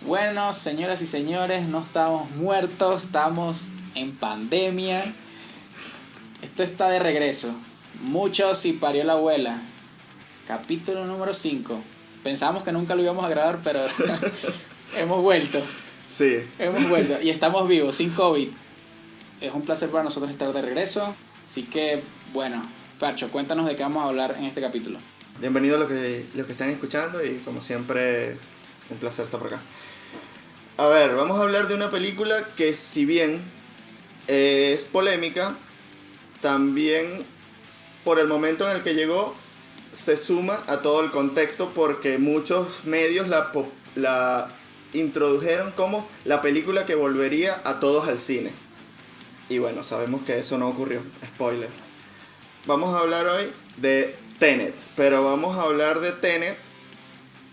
Bueno, señoras y señores, no estamos muertos, estamos en pandemia. Esto está de regreso. Mucho si parió la abuela. Capítulo número 5. Pensábamos que nunca lo íbamos a grabar, pero hemos vuelto. Sí. Hemos vuelto y estamos vivos, sin COVID. Es un placer para nosotros estar de regreso. Así que, bueno, Fercho, cuéntanos de qué vamos a hablar en este capítulo. Bienvenidos a los que están escuchando y como siempre, un placer estar por acá. A ver, vamos a hablar de una película que si bien es polémica, también por el momento en el que llegó se suma a todo el contexto porque muchos medios la introdujeron como la película que volvería a todos al cine. Y bueno, sabemos que eso no ocurrió, spoiler. Vamos a hablar hoy de Tenet, pero vamos a hablar de Tenet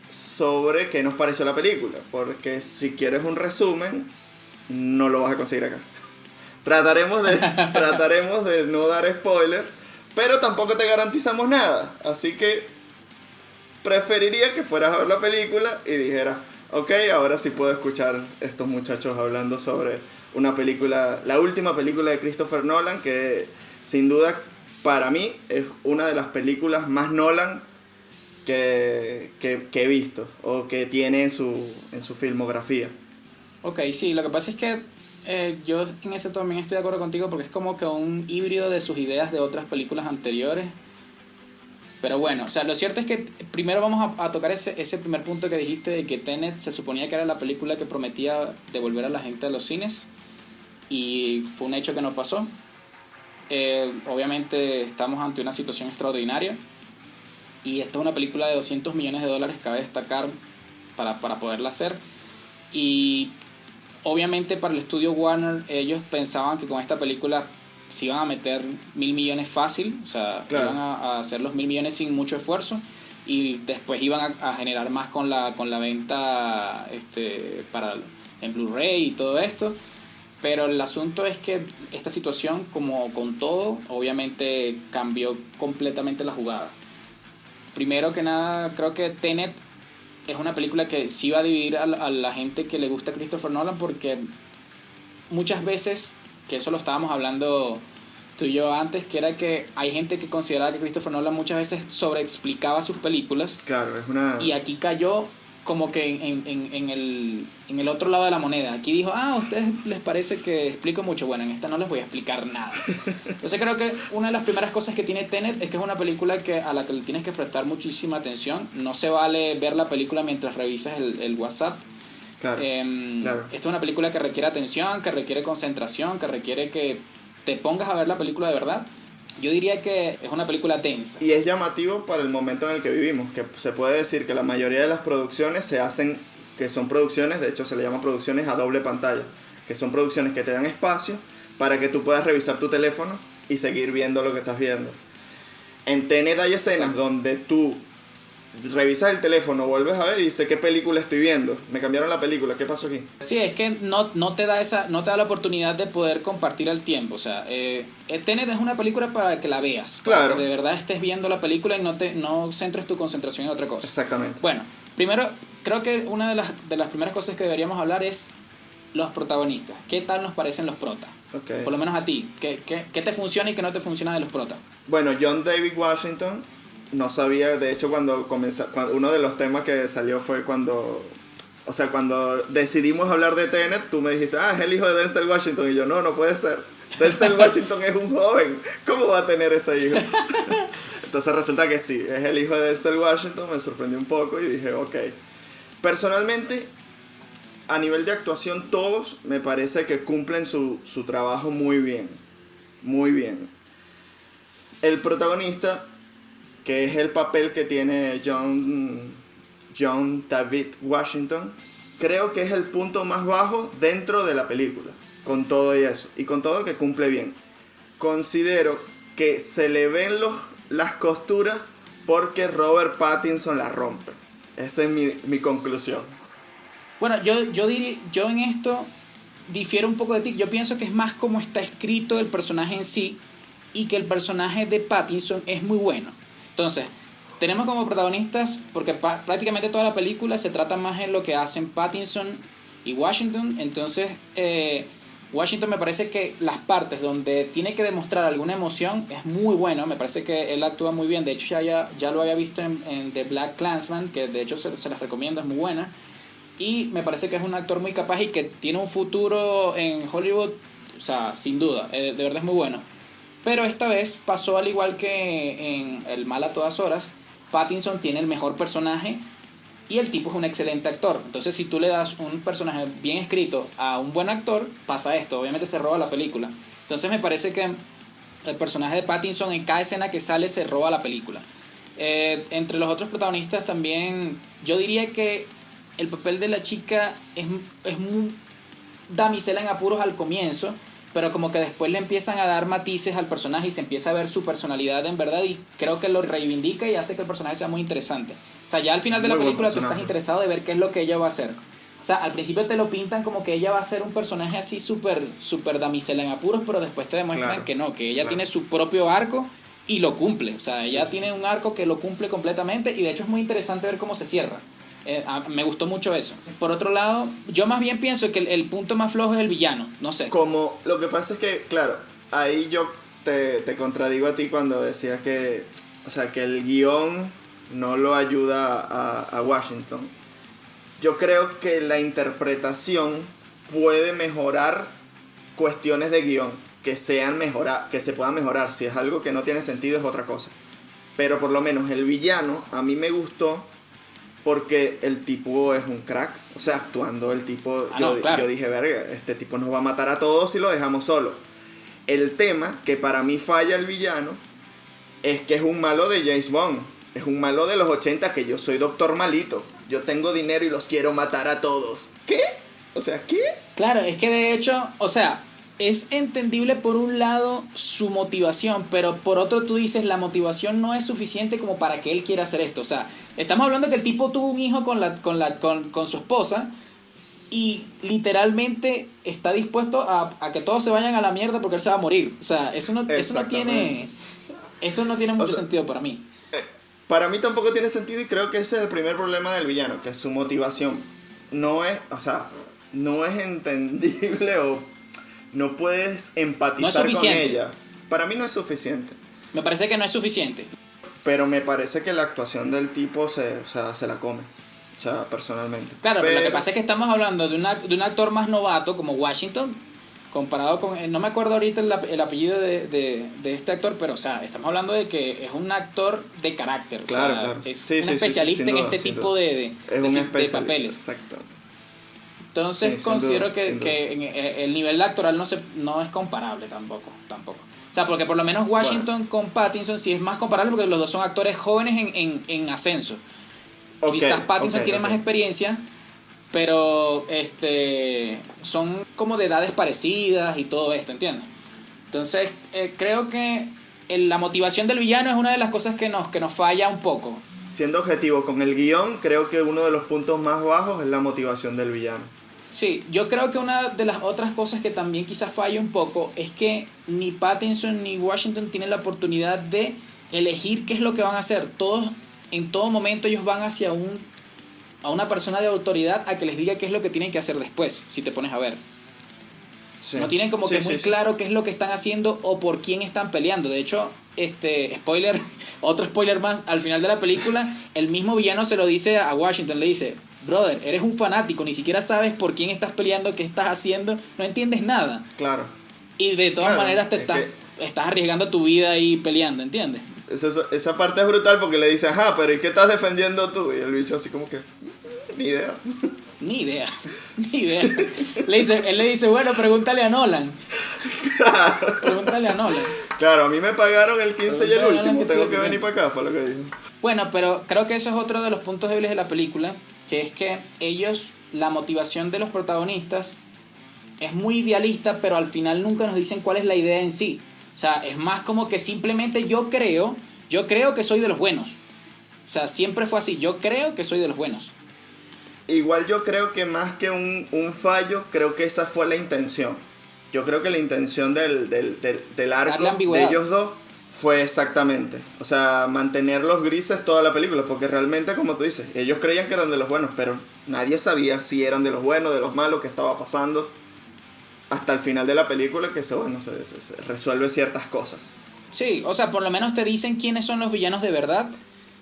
sobre qué nos pareció la película, porque si quieres un resumen, no lo vas a conseguir acá. Trataremos de no dar spoiler, pero tampoco te garantizamos nada, así que preferiría que fueras a ver la película y dijeras, ok, ahora sí puedo escuchar estos muchachos hablando sobre una película, la última película de Christopher Nolan, que sin duda para mí es una de las películas más Nolan que he visto o que tiene en su filmografía. Ok, sí, lo que pasa es que yo en eso también estoy de acuerdo contigo porque es como que un híbrido de sus ideas de otras películas anteriores. Pero bueno, o sea, lo cierto es que primero vamos a tocar ese primer punto que dijiste de que Tenet se suponía que era la película que prometía devolver a la gente a los cines y fue un hecho que no pasó. Obviamente estamos ante una situación extraordinaria y esta es una película de $200 millones, cabe destacar, para poderla hacer. Y obviamente para el estudio Warner ellos pensaban que con esta película se iban a meter 1.000 millones fácil, o sea, claro, iban a hacer los 1.000 millones sin mucho esfuerzo y después iban a generar más con la venta en Blu-ray y todo esto. Pero el asunto es que esta situación, como con todo, obviamente cambió completamente la jugada. Primero que nada, creo que Tenet es una película que sí va a dividir a la gente que le gusta Christopher Nolan, porque muchas veces, que eso lo estábamos hablando tú y yo antes, que era que hay gente que consideraba que Christopher Nolan muchas veces sobreexplicaba sus películas. Claro, es una... Y aquí cayó como que en el otro lado de la moneda. Aquí dijo, a ustedes les parece que explico mucho. Bueno, en esta no les voy a explicar nada. Entonces creo que una de las primeras cosas que tiene Tenet es que es una película a la que le tienes que prestar muchísima atención. No se vale ver la película mientras revisas el WhatsApp. Claro, claro. Esta es una película que requiere atención, que requiere concentración, que requiere que te pongas a ver la película de verdad. Yo diría que es una película tensa. Y es llamativo para el momento en el que vivimos, que se puede decir que la mayoría de las producciones se hacen, que son producciones, de hecho se le llama producciones a doble pantalla, que son producciones que te dan espacio para que tú puedas revisar tu teléfono y seguir viendo lo que estás viendo. En Tenet hay escenas donde tú revisas el teléfono, vuelves a ver y dices, ¿qué película estoy viendo? Me cambiaron la película, ¿qué pasó aquí? Sí, es que no te da la oportunidad de poder compartir el tiempo. O sea, Tenet es una película para que la veas. Claro. Para que de verdad estés viendo la película y no centres tu concentración en otra cosa. Exactamente. Bueno, primero, creo que una de las primeras cosas que deberíamos hablar es los protagonistas. ¿Qué tal nos parecen los protas? Okay. Por lo menos a ti. ¿Qué te funciona y qué no te funciona de los protas? Bueno, John David Washington... No sabía, de hecho cuando uno de los temas que salió fue cuando decidimos hablar de Tenet, tú me dijiste, es el hijo de Denzel Washington, y yo, no puede ser, Denzel Washington es un joven, ¿cómo va a tener ese hijo? Entonces resulta que sí, es el hijo de Denzel Washington, me sorprendió un poco y dije, ok. Personalmente, a nivel de actuación, todos me parece que cumplen su trabajo muy bien, muy bien. El protagonista, que es el papel que tiene John David Washington, creo que es el punto más bajo dentro de la película, con todo y eso, y con todo que cumple bien. Considero que se le ven las costuras porque Robert Pattinson la rompe. Esa es mi conclusión. Bueno, yo en esto difiero un poco de ti. Yo pienso que es más como está escrito el personaje en sí y que el personaje de Pattinson es muy bueno. Entonces, tenemos como protagonistas, porque prácticamente toda la película se trata más en lo que hacen Pattinson y Washington. Entonces, Washington me parece que las partes donde tiene que demostrar alguna emoción es muy bueno. Me parece que él actúa muy bien. De hecho, ya lo había visto en The Black Klansman, que de hecho se las recomiendo, es muy buena. Y me parece que es un actor muy capaz y que tiene un futuro en Hollywood, o sea, sin duda, de verdad es muy bueno. Pero esta vez pasó al igual que en El mal a todas horas. Pattinson tiene el mejor personaje y el tipo es un excelente actor. Entonces, si tú le das un personaje bien escrito a un buen actor, pasa esto. Obviamente se roba la película. Entonces me parece que el personaje de Pattinson en cada escena que sale se roba la película. Entre los otros protagonistas también, yo diría que el papel de la chica es muy damisela en apuros al comienzo, pero como que después le empiezan a dar matices al personaje y se empieza a ver su personalidad en verdad, y creo que lo reivindica y hace que el personaje sea muy interesante. O sea, ya al final de la película tú estás interesado de ver qué es lo que ella va a hacer. O sea, al principio te lo pintan como que ella va a ser un personaje así súper damisela en apuros, pero después te demuestran que no, que ella tiene su propio arco y lo cumple. O sea, ella tiene un arco que lo cumple completamente, y de hecho es muy interesante ver cómo se cierra. Me gustó mucho eso. Por otro lado, yo más bien pienso que el punto más flojo es el villano. No sé. Como lo que pasa es que, claro, ahí yo te contradigo a ti cuando decías que, o sea, que el guión no lo ayuda a Washington. Yo creo que la interpretación puede mejorar cuestiones de guión que se puedan mejorar. Si es algo que no tiene sentido es otra cosa. Pero por lo menos el villano a mí me gustó porque el tipo es un crack. O sea, actuando el tipo, yo dije, verga, este tipo nos va a matar a todos si lo dejamos solo. El tema que para mí falla el villano es que es un malo de James Bond. Es un malo de los 80, que yo soy doctor malito. Yo tengo dinero y los quiero matar a todos. ¿Qué? O sea, ¿qué? Claro, es que de hecho, o sea, es entendible por un lado su motivación, pero por otro tú dices, la motivación no es suficiente como para que él quiera hacer esto. O sea, estamos hablando que el tipo tuvo un hijo con su esposa y literalmente está dispuesto a que todos se vayan a la mierda porque él se va a morir. O sea, eso no tiene mucho sentido para mí. Para mí tampoco tiene sentido, y creo que ese es el primer problema del villano, que su motivación no es entendible, o no puedes empatizar con ella. Para mí no es suficiente. Me parece que no es suficiente. Pero me parece que la actuación del tipo se la come. O sea, personalmente. Claro, pero lo que pasa es que estamos hablando de un actor más novato como Washington, comparado con... No me acuerdo ahorita el apellido de este actor, pero o sea, estamos hablando de que es un actor de carácter. Claro, o sea, claro. Es un especialista en este tipo de papeles. Exacto. Entonces considero que el nivel actoral no es comparable tampoco. O sea, porque por lo menos Washington con Pattinson sí es más comparable, porque los dos son actores jóvenes en ascenso. Quizás Pattinson tiene más experiencia, pero son como de edades parecidas y todo esto, ¿entiendes? Entonces creo que la motivación del villano es una de las cosas que nos falla un poco. Siendo objetivo con el guión, creo que uno de los puntos más bajos es la motivación del villano. Sí, yo creo que una de las otras cosas que también quizás falla un poco es que ni Pattinson ni Washington tienen la oportunidad de elegir qué es lo que van a hacer. Todos, en todo momento, ellos van hacia a una persona de autoridad a que les diga qué es lo que tienen que hacer después, si te pones a ver. Sí. No tienen como que muy claro qué es lo que están haciendo o por quién están peleando. De hecho, spoiler, otro spoiler más, al final de la película, el mismo villano se lo dice a Washington, le dice: brother, eres un fanático, ni siquiera sabes por quién estás peleando, qué estás haciendo, no entiendes nada. Claro. Y de todas maneras estás arriesgando tu vida ahí peleando, ¿entiendes? Esa parte es brutal, porque le dice, ajá, pero ¿y qué estás defendiendo tú? Y el bicho así como que, ni idea. Ni idea. Él le dice, bueno, pregúntale a Nolan. Claro. Pregúntale a Nolan. Claro, a mí me pagaron el 15 y el último, tengo que venir para acá, fue lo que dijo. Bueno, pero creo que eso es otro de los puntos débiles de la película, que es que la motivación de los protagonistas es muy idealista, pero al final nunca nos dicen cuál es la idea en sí. O sea, es más como que simplemente yo creo que soy de los buenos. O sea, siempre fue así, yo creo que soy de los buenos. Igual yo creo que más que un fallo, creo que esa fue la intención. Yo creo que la intención del arco de ellos dos fue exactamente, o sea, mantener los grises toda la película, porque realmente, como tú dices, ellos creían que eran de los buenos, pero nadie sabía si eran de los buenos, de los malos, qué estaba pasando, hasta el final de la película que se resuelve ciertas cosas. Sí, o sea, por lo menos te dicen quiénes son los villanos de verdad.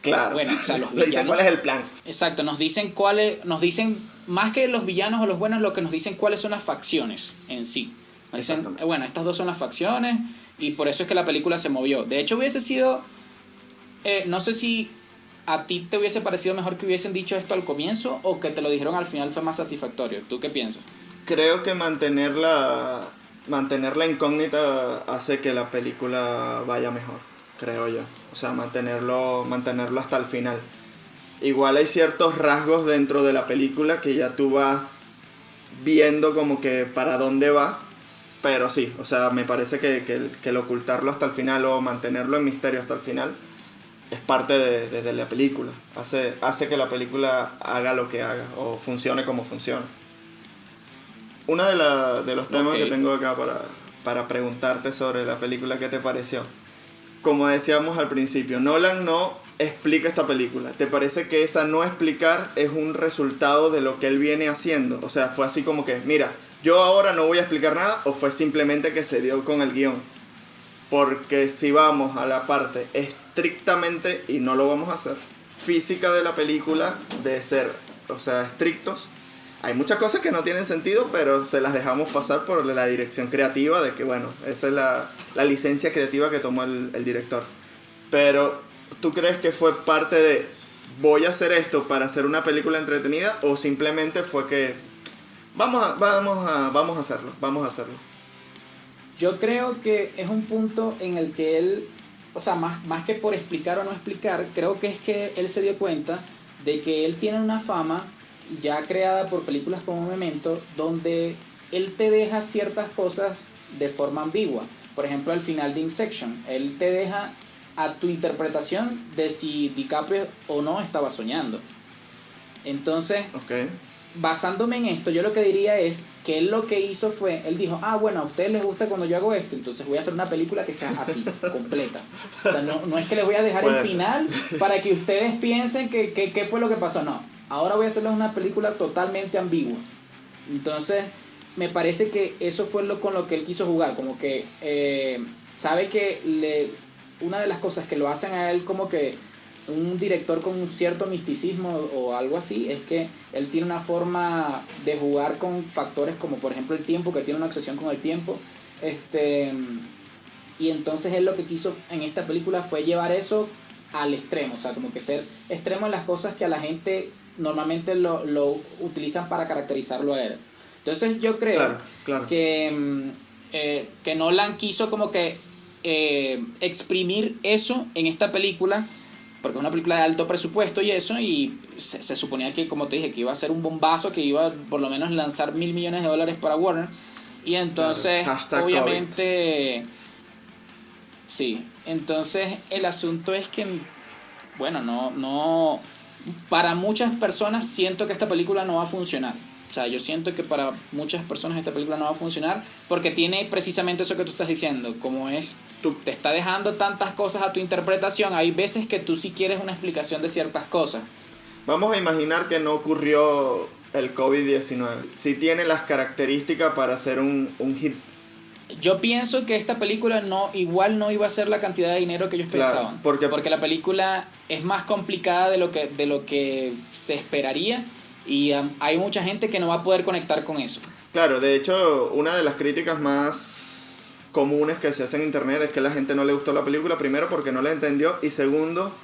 Claro, bueno, o sea, los le dicen cuál es el plan. Exacto, nos dicen más que los villanos o los buenos, lo que nos dicen cuáles son las facciones en sí. Nos dicen, bueno, estas dos son las facciones y por eso es que la película se movió. De hecho, hubiese sido, no sé si a ti te hubiese parecido mejor que hubiesen dicho esto al comienzo o que te lo dijeron al final fue más satisfactorio. ¿Tú qué piensas? Creo que mantener la incógnita hace que la película vaya mejor, creo yo. O sea, mantenerlo hasta el final. Igual hay ciertos rasgos dentro de la película que ya tú vas viendo como que para dónde va. Pero sí, o sea, me parece que el ocultarlo hasta el final o mantenerlo en misterio hasta el final es parte de la película. Hace que la película haga lo que haga o funcione como funciona. Uno de los temas que tengo acá para preguntarte sobre la película, ¿qué te pareció? Como decíamos al principio, Nolan no explica esta película. ¿Te parece que esa no explicar es un resultado de lo que él viene haciendo? O sea, fue así como que, mira, yo ahora no voy a explicar nada, o fue simplemente que se dio con el guión. Porque si vamos a la parte estrictamente, y no lo vamos a hacer, física de la película, de ser, o sea, estrictos, hay muchas cosas que no tienen sentido, pero se las dejamos pasar por la dirección creativa de que, bueno, esa es la licencia creativa que tomó el director. Pero, ¿tú crees que fue parte de voy a hacer esto para hacer una película entretenida o simplemente fue que vamos a hacerlo? Yo creo que es un punto en el que él, o sea, más que por explicar o no explicar, creo que es que él se dio cuenta de que él tiene una fama ya creada por películas como Memento, donde él te deja ciertas cosas de forma ambigua. Por ejemplo, al final de Inception, él te deja a tu interpretación de si DiCaprio o no estaba soñando. Entonces, basándome en esto, yo lo que diría es que él lo que hizo fue, él dijo, bueno, a ustedes les gusta cuando yo hago esto, entonces voy a hacer una película que sea así, completa. O sea, no es que les voy a dejar el final para que ustedes piensen que fue lo que pasó, no. Ahora voy a hacerles una película totalmente ambigua. Entonces, me parece que eso fue con lo que él quiso jugar. Como que sabe que una de las cosas que lo hacen a él como que un director con un cierto misticismo o algo así, es que él tiene una forma de jugar con factores como por ejemplo el tiempo, que tiene una obsesión con el tiempo. Y entonces él lo que quiso en esta película fue llevar eso al extremo, o sea, como que ser extremo en las cosas que a la gente normalmente lo utilizan para caracterizarlo a él. Entonces yo creo que Nolan quiso como que exprimir eso en esta película, porque es una película de alto presupuesto y eso, y se suponía que, como te dije, que iba a ser un bombazo, que iba por lo menos lanzar $1.000 millones para Warner, y entonces obviamente COVID. Sí, entonces el asunto es que, bueno, no para muchas personas siento que esta película no va a funcionar. O sea, yo siento que para muchas personas esta película no va a funcionar porque tiene precisamente eso que tú estás diciendo, como es, te está dejando tantas cosas a tu interpretación, hay veces que tú sí quieres una explicación de ciertas cosas. Vamos a imaginar que no ocurrió el COVID-19, si tiene las características para ser un hit. Yo pienso que esta película igual no iba a ser la cantidad de dinero que ellos pensaban, porque la película es más complicada de lo que se esperaría. Y hay mucha gente que no va a poder conectar con eso. Claro, de hecho, una de las críticas más comunes que se hacen en internet es que a la gente no le gustó la película, primero porque no la entendió y segundo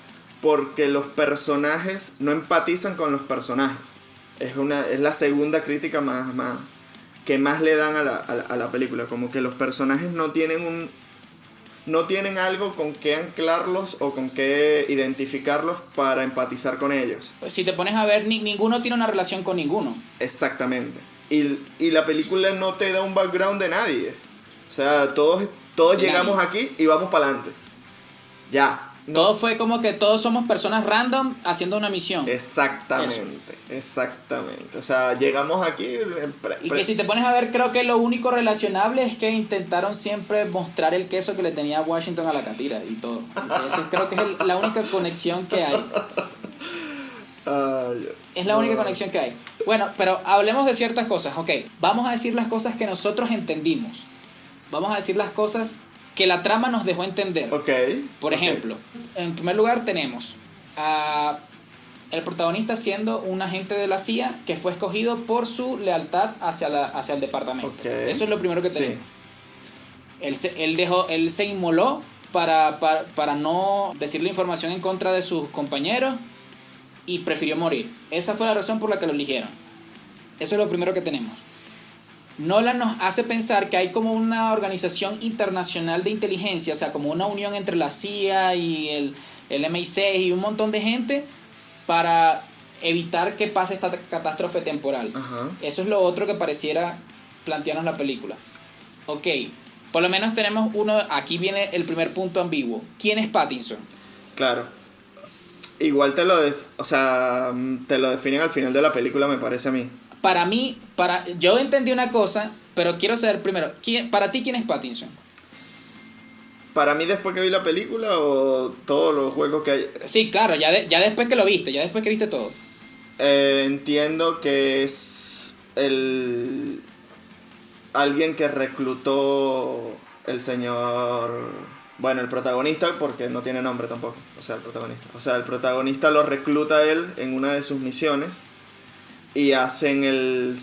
porque los personajes no empatizan con los personajes. Es la segunda crítica que más le dan a la película, como que los personajes no tienen algo con qué anclarlos o con qué identificarlos para empatizar con ellos. Pues si te pones a ver, ninguno tiene una relación con ninguno. Exactamente. Y la película no te da un background de nadie. O sea, todos llegamos aquí y vamos para adelante. Ya, Todo fue como que todos somos personas random haciendo una misión. Exactamente. O sea, llegamos aquí... Y que si te pones a ver, creo que lo único relacionable es que intentaron siempre mostrar el queso que le tenía Washington a la catira y todo. Esa creo que es la única conexión que hay. Es la única conexión que hay. Bueno, pero hablemos de ciertas cosas. Ok, vamos a decir las cosas que nosotros entendimos. Vamos a decir las cosas que la trama nos dejó entender. Por ejemplo, en primer lugar tenemos a el protagonista siendo un agente de la CIA que fue escogido por su lealtad hacia el departamento. Eso es lo primero que tenemos. Sí. Él se inmoló para no decir la información en contra de sus compañeros y prefirió morir. Esa fue la razón por la que lo eligieron. Eso es lo primero que tenemos. Nolan nos hace pensar que hay como una organización internacional de inteligencia, o sea, como una unión entre la CIA y el MI6 y un montón de gente para evitar que pase esta catástrofe temporal. Eso es lo otro que pareciera plantearnos la película. Ok, por lo menos tenemos uno, aquí viene el primer punto ambiguo. ¿Quién es Pattinson? Claro. Igual te lo definen al final de la película, me parece a mí. Para mí, yo entendí una cosa, pero quiero saber primero, para ti, ¿quién es Pattinson? ¿Para mí después que vi la película o todos los juegos que hay? Sí, claro, ya después que lo viste, ya después que viste todo. Entiendo que es alguien que reclutó el señor... Bueno, el protagonista, porque no tiene nombre tampoco, el protagonista lo recluta a él en una de sus misiones. Y hacen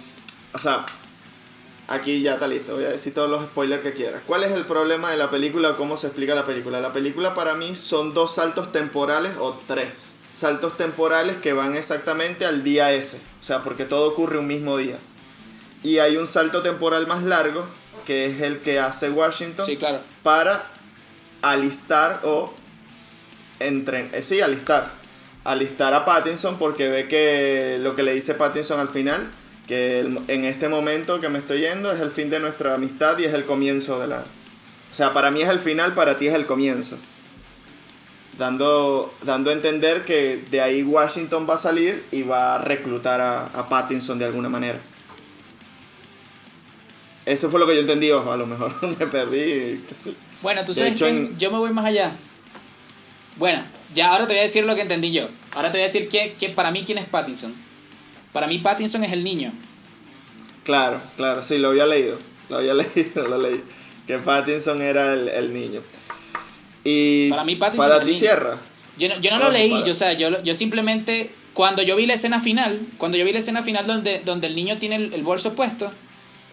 aquí ya está listo, voy a decir todos los spoilers que quieras. ¿Cuál es el problema de la película o cómo se explica la película? La película para mí son 2 saltos temporales o 3 saltos temporales que van exactamente al día ese. O sea, porque todo ocurre un mismo día. Y hay un salto temporal más largo, que es el que hace Washington. Sí, claro. Para alistar alistar a Pattinson, porque ve que lo que le dice Pattinson al final, que en este momento que me estoy yendo es el fin de nuestra amistad y es el comienzo de la... O sea, para mí es el final, para ti es el comienzo. Dando a entender que de ahí Washington va a salir y va a reclutar a Pattinson de alguna manera. Eso fue lo que yo entendí, ojo, a lo mejor me perdí. Bueno, tú sabes que yo me voy más allá. Bueno, ya ahora te voy a decir lo que entendí yo. Ahora te voy a decir para mí quién es Pattinson. Para mí Pattinson es el niño. Claro, sí, lo leí. Que Pattinson era el niño. Y para mí Pattinson para ti cierra. Yo no lo leí, yo simplemente cuando yo vi la escena final donde el niño tiene el bolso puesto,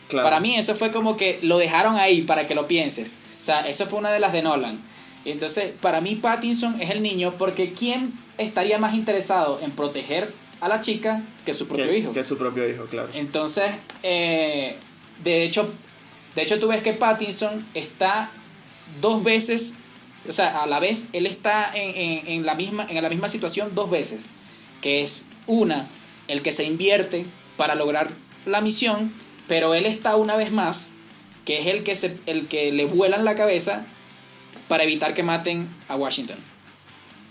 claro. Para mí eso fue como que lo dejaron ahí para que lo pienses. O sea, eso fue una de las de Nolan. Entonces, para mí Pattinson es el niño porque ¿quién estaría más interesado en proteger a la chica que su propio hijo? Que su propio hijo, claro. Entonces, de hecho tú ves que Pattinson está 2 veces, o sea, a la vez él está en la misma situación 2 veces, que es una, el que se invierte para lograr la misión, pero él está una vez más, que es el que le vuelan la cabeza para evitar que maten a Washington.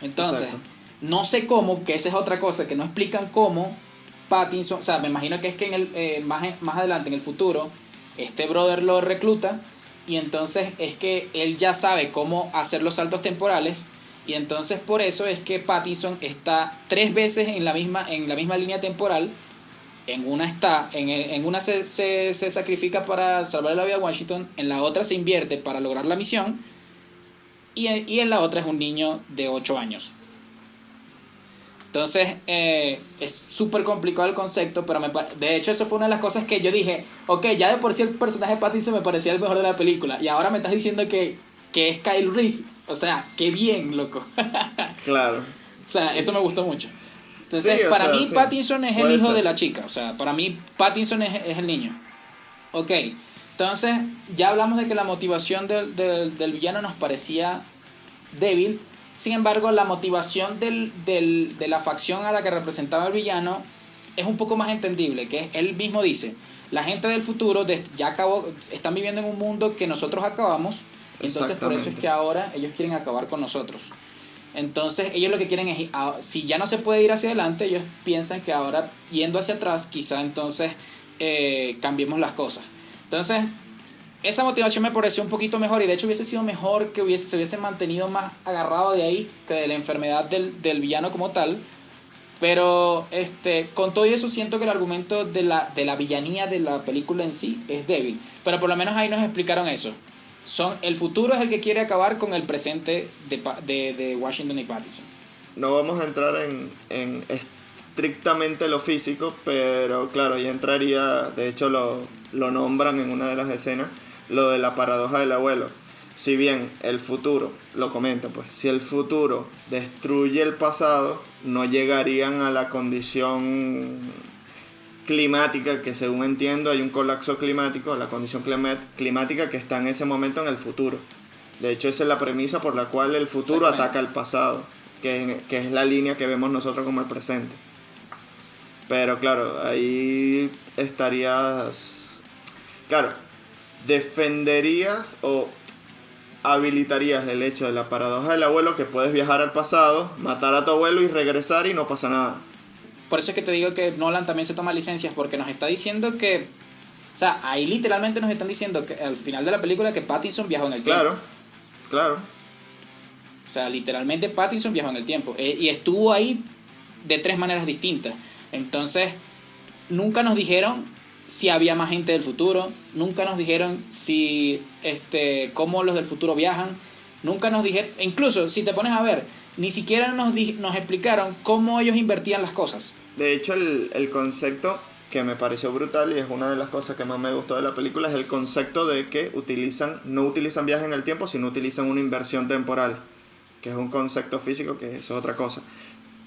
Entonces, exacto. No sé cómo, que esa es otra cosa, que no explican cómo Pattinson, o sea, me imagino que es que más adelante, en el futuro, este brother lo recluta y entonces es que él ya sabe cómo hacer los saltos temporales y entonces por eso es que Pattinson está 3 veces en la misma línea temporal. En una se sacrifica para salvar la vida a Washington, en la otra se invierte para lograr la misión y en la otra es un niño de 8 años. Entonces es súper complicado el concepto, pero de hecho eso fue una de las cosas que yo dije, ok, ya de por sí el personaje de Pattinson me parecía el mejor de la película y ahora me estás diciendo que es Kyle Reese, o sea, qué bien, loco. Claro. O sea, eso me gustó mucho. Entonces, sí, para mí sí, Pattinson es el hijo de la chica, o sea, para mí Pattinson es el niño. Ok, entonces ya hablamos de que la motivación del villano nos parecía débil. Sin embargo, la motivación de la facción a la que representaba el villano es un poco más entendible, que él mismo dice, la gente del futuro están viviendo en un mundo que nosotros acabamos, entonces por eso es que ahora ellos quieren acabar con nosotros. Entonces ellos lo que quieren es, si ya no se puede ir hacia adelante, ellos piensan que ahora yendo hacia atrás, quizá entonces cambiemos las cosas. Entonces, esa motivación me pareció un poquito mejor, y de hecho hubiese sido mejor que se hubiese mantenido más agarrado de ahí que de la enfermedad del villano como tal. Pero con todo eso siento que el argumento de la villanía de la película en sí es débil. Pero por lo menos ahí nos explicaron eso. El futuro es el que quiere acabar con el presente de Washington y Pattinson. No vamos a entrar en estrictamente lo físico, pero claro, ya entraría, de hecho lo nombran en una de las escenas, lo de la paradoja del abuelo. Si bien el futuro, lo comenta pues, si el futuro destruye el pasado, no llegarían a la condición climática, que según entiendo hay un colapso climático, la condición climática que está en ese momento en el futuro. De hecho, esa es la premisa por la cual el futuro ataca al pasado, que es la línea que vemos nosotros como el presente. Pero claro, ahí estarías... Claro, defenderías o habilitarías el hecho de la paradoja del abuelo, que puedes viajar al pasado, matar a tu abuelo y regresar y no pasa nada. Por eso es que te digo que Nolan también se toma licencias, porque nos está diciendo que... O sea, ahí literalmente nos están diciendo que al final de la película que Pattinson viajó en el tiempo. Claro. O sea, literalmente Pattinson viajó en el tiempo. Y estuvo ahí de 3 maneras distintas. Entonces, nunca nos dijeron si había más gente del futuro. Nunca nos dijeron si cómo los del futuro viajan. Nunca nos dijeron... Incluso, si te pones a ver, ni siquiera nos explicaron cómo ellos invertían las cosas. De hecho, el concepto que me pareció brutal, y es una de las cosas que más me gustó de la película, es el concepto de que no utilizan viaje en el tiempo, sino utilizan una inversión temporal, que es un concepto físico, que eso es otra cosa.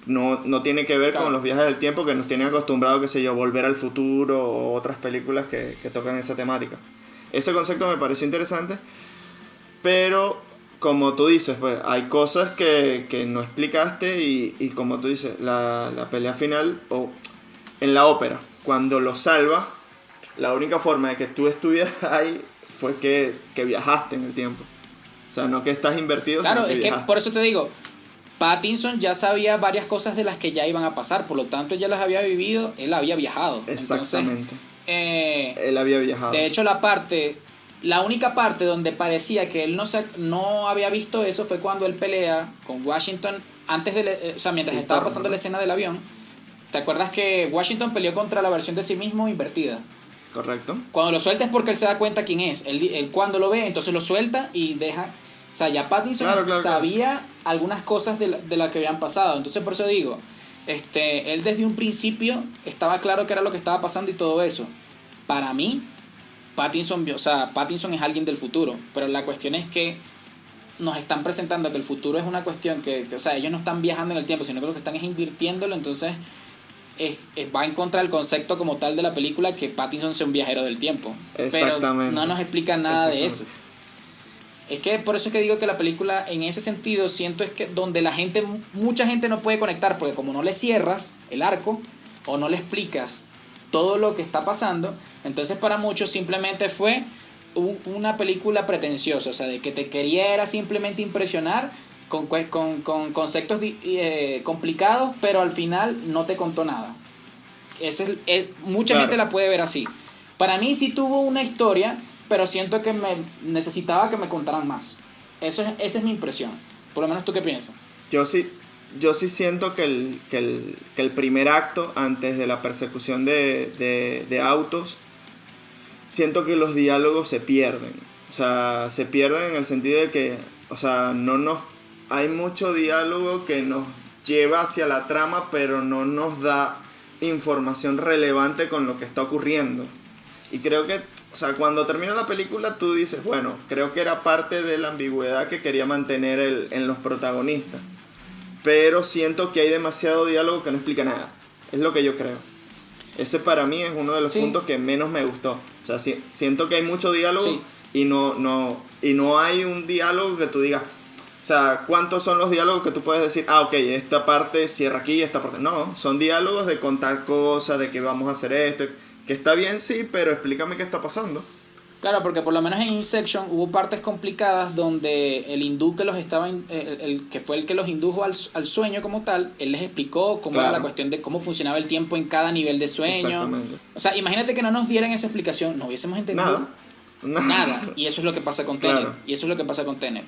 No tiene que ver con los viajes del tiempo que nos tienen acostumbrados, qué sé yo, Volver al Futuro o otras películas que tocan esa temática. Ese concepto me pareció interesante, pero como tú dices, pues hay cosas que no explicaste, y como tú dices, la pelea final, o en la ópera, cuando lo salva, la única forma de que tú estuvieras ahí fue que viajaste en el tiempo. O sea, no que estás invertido, claro, sino que es viajaste. que por eso te digo, Pattinson ya sabía varias cosas de las que ya iban a pasar, por lo tanto ya las había vivido, él había viajado. Exactamente. Entonces, él había viajado. De hecho, la única parte donde parecía que él no había visto eso fue cuando él pelea con Washington mientras estaba pasando la escena del avión. ¿Te acuerdas que Washington peleó contra la versión de sí mismo invertida? Correcto. Cuando lo suelta es porque él se da cuenta quién es. Él cuando lo ve, entonces lo suelta y deja... O sea, ya Pattinson sabía algunas cosas de la que habían pasado. Entonces, por eso digo, él desde un principio estaba claro que era lo que estaba pasando y todo eso. Para mí, Pattinson es alguien del futuro. Pero la cuestión es que nos están presentando que el futuro es una cuestión que o sea, ellos no están viajando en el tiempo, sino que lo que están es invirtiéndolo. Entonces, va en contra del concepto como tal de la película, que Pattinson sea un viajero del tiempo. Pero no nos explica nada de eso. Es que por eso es que digo que la película, en ese sentido, siento es que donde mucha gente no puede conectar, porque como no le cierras el arco o no le explicas todo lo que está pasando, entonces para muchos simplemente fue una película pretenciosa, o sea, de que te quería era simplemente impresionar con conceptos complicados, pero al final no te contó nada. Mucha gente la puede ver así. Para mí sí tuvo una historia, pero siento que necesitaba que me contaran más. Esa es mi impresión. Por lo menos, ¿tú qué piensas? Yo sí siento que el primer acto, antes de la persecución de autos, siento que los diálogos se pierden. O sea, se pierden en el sentido de que, o sea, hay mucho diálogo que nos lleva hacia la trama, pero no nos da información relevante con lo que está ocurriendo. Y creo que, o sea, cuando termina la película tú dices, bueno, creo que era parte de la ambigüedad que quería mantener en los protagonistas. Pero siento que hay demasiado diálogo que no explica nada. Es lo que yo creo. Ese para mí es uno de los puntos que menos me gustó. O sea, siento que hay mucho diálogo y no hay un diálogo que tú digas, o sea, ¿cuántos son los diálogos que tú puedes decir? Ok, esta parte cierra aquí, esta parte... No, son diálogos de contar cosas, de que vamos a hacer esto... Que está bien, sí, pero explícame qué está pasando. Claro, porque por lo menos en Inception hubo partes complicadas donde el hindú que los estaba, el que fue el que los indujo al sueño como tal, él les explicó cómo era la cuestión de cómo funcionaba el tiempo en cada nivel de sueño. Exactamente. O sea, imagínate que no nos dieran esa explicación, no hubiésemos entendido nada. Y eso es lo que pasa con Tenet. Claro. Y eso es lo que pasa con Tenet.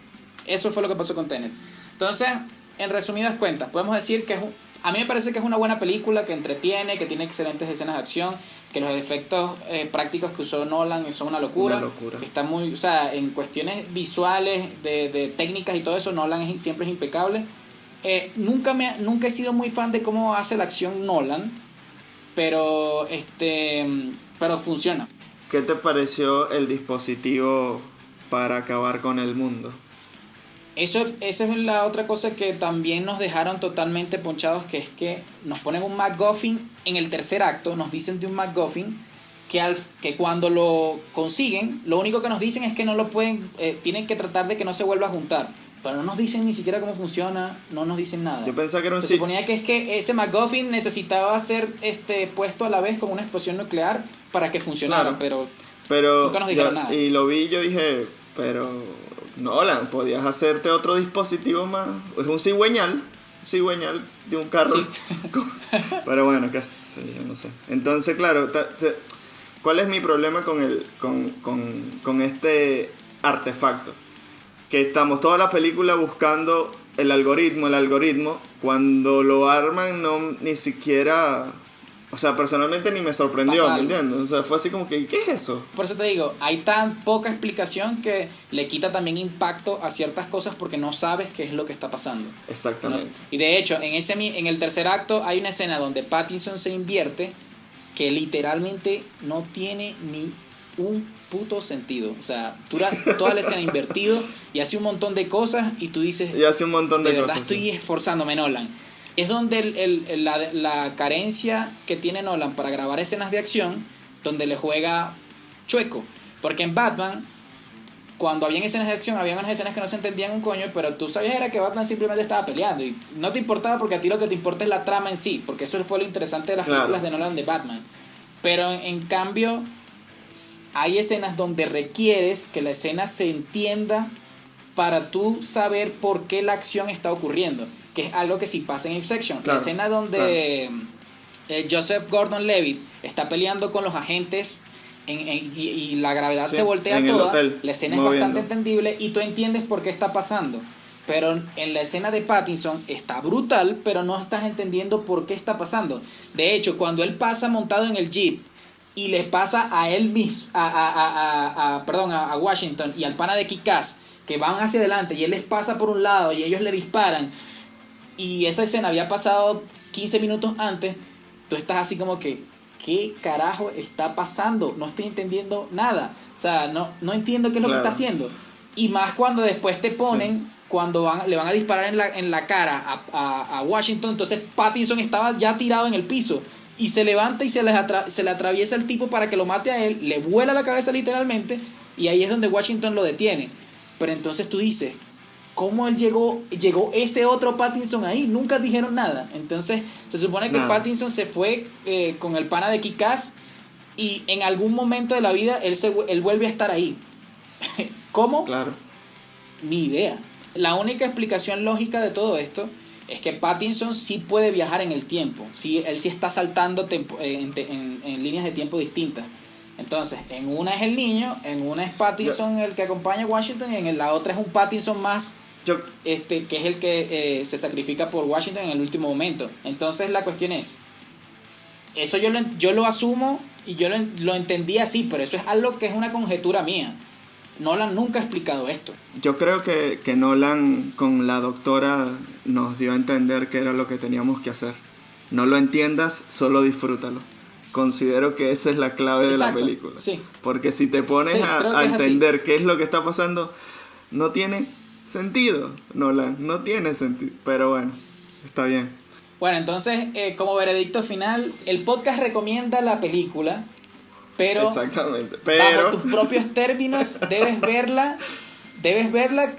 Eso fue lo que pasó con Tenet. Entonces, en resumidas cuentas, podemos decir que a mí me parece que es una buena película, que entretiene, que tiene excelentes escenas de acción, que los efectos prácticos que usó Nolan son una locura. Que está muy, o sea, en cuestiones visuales, de técnicas y todo eso, Nolan siempre es impecable. Nunca he sido muy fan de cómo hace la acción Nolan, pero funciona. ¿Qué te pareció el dispositivo para acabar con el mundo? Esa es la otra cosa que también nos dejaron totalmente ponchados, que es que nos ponen un MacGuffin en el tercer acto, nos dicen de un MacGuffin que cuando lo consiguen, lo único que nos dicen es que no lo pueden, tienen que tratar de que no se vuelva a juntar, pero no nos dicen ni siquiera cómo funciona, no nos dicen nada. Yo pensaba que era Se suponía que es que ese MacGuffin necesitaba ser puesto a la vez con una explosión nuclear para que funcionara, claro, pero nunca nos dijeron nada. Y lo vi, yo dije, pero Nolan, podías hacerte otro dispositivo más. Es un cigüeñal de un carro. Sí. Pero bueno, qué sé yo, no sé. Entonces, claro, ¿cuál es mi problema con este artefacto? Que estamos toda la película buscando el algoritmo, cuando lo arman ni siquiera... O sea, personalmente ni me sorprendió, ¿me entiendes? O sea, fue así como que, ¿qué es eso? Por eso te digo, hay tan poca explicación que le quita también impacto a ciertas cosas porque no sabes qué es lo que está pasando. Exactamente. ¿No? Y de hecho, en el tercer acto hay una escena donde Pattinson se invierte que literalmente no tiene ni un puto sentido. O sea, dura toda la escena invertido y hace un montón de cosas y tú dices... Y hace un montón de cosas. De verdad estoy esforzándome, Nolan. Es donde la carencia que tiene Nolan para grabar escenas de acción, donde le juega chueco. Porque en Batman, cuando habían escenas de acción, había unas escenas que no se entendían un coño, pero tú sabías era que Batman simplemente estaba peleando. Y no te importaba porque a ti lo que te importa es la trama en sí, porque eso fue lo interesante de las películas de Nolan de Batman. Pero en cambio, hay escenas donde requieres que la escena se entienda para tú saber por qué la acción está ocurriendo, que es algo que sí pasa en Inception. Claro, la escena donde Joseph Gordon-Levitt está peleando con los agentes y la gravedad se voltea toda, la escena es bastante entendible y tú entiendes por qué está pasando. Pero en la escena de Pattinson está brutal, pero no estás entendiendo por qué está pasando. De hecho, cuando él pasa montado en el Jeep y le pasa a él mismo, a Washington y al pana de Kick-Ass, que van hacia adelante y él les pasa por un lado y ellos le disparan, y esa escena había pasado 15 minutos antes, tú estás así como que, ¿qué carajo está pasando? No estoy entendiendo nada. O sea, no entiendo qué es lo que está haciendo. Y más cuando después te ponen, cuando le van a disparar en la cara a Washington, entonces Pattinson estaba ya tirado en el piso y se levanta y se le atraviesa el tipo para que lo mate a él, le vuela la cabeza literalmente, y ahí es donde Washington lo detiene. Pero entonces tú dices, ¿cómo él llegó ese otro Pattinson ahí? Nunca dijeron nada. Entonces se supone que Pattinson se fue con el pana de Kick-Ass y en algún momento de la vida él vuelve a estar ahí. ¿Cómo? Claro. Ni idea. La única explicación lógica de todo esto es que Pattinson sí puede viajar en el tiempo. Sí, él sí está saltando en líneas de tiempo distintas. Entonces, en una es el niño, en una es Pattinson el que acompaña a Washington, y en la otra es un Pattinson más, que es el que se sacrifica por Washington en el último momento. Entonces la cuestión es, eso yo lo asumo y yo lo entendí así, pero eso es algo que es una conjetura mía. Nolan nunca ha explicado esto. Yo creo que Nolan con la doctora nos dio a entender que era lo que teníamos que hacer. No lo entiendas, solo disfrútalo. Considero que esa es la clave de la película. Sí. Porque si te pones a entender qué es lo que está pasando, no tiene sentido, Nolan, no tiene sentido. Pero bueno, está bien. Bueno, entonces, como veredicto final, el podcast recomienda la película, pero bajo tus propios términos debes verla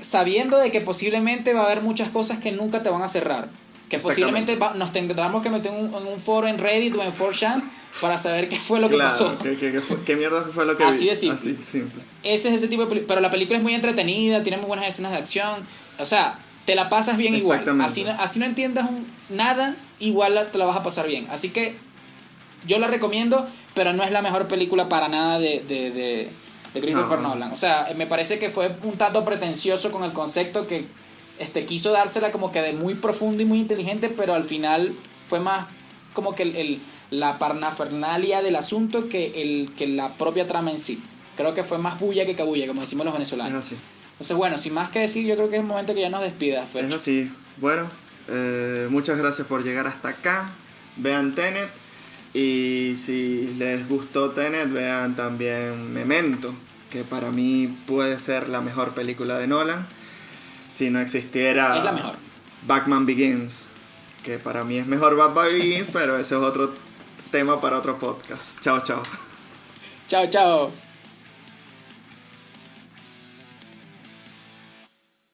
sabiendo de que posiblemente va a haber muchas cosas que nunca te van a cerrar. Que posiblemente nos tendremos que meter en un foro en Reddit o en 4chan para saber qué fue lo que pasó. ¿Qué mierda fue lo que Así vi? de simple. Así simple. Ese es ese tipo de película. Pero la película es muy entretenida, tiene muy buenas escenas de acción. O sea, te la pasas bien igual. Así no entiendas nada, igual te la vas a pasar bien. Así que yo la recomiendo, pero no es la mejor película para nada de Christopher Nolan. O sea, me parece que fue un tanto pretencioso con el concepto que quiso dársela como que de muy profundo y muy inteligente, pero al final fue más como que la parnafernalia del asunto que la propia trama en sí. Creo que fue más bulla que cabulla, como decimos los venezolanos. Es así. Entonces, bueno, sin más que decir, yo creo que es el momento que ya nos despidas, Fer. Es así. Bueno, muchas gracias por llegar hasta acá. Vean Tenet. Y si les gustó Tenet, vean también Memento, que para mí puede ser la mejor película de Nolan. Si no existiera es la mejor. Batman Begins, que para mí es mejor Batman Begins, pero ese es otro tema para otro podcast. Chao, chao. Chao, chao.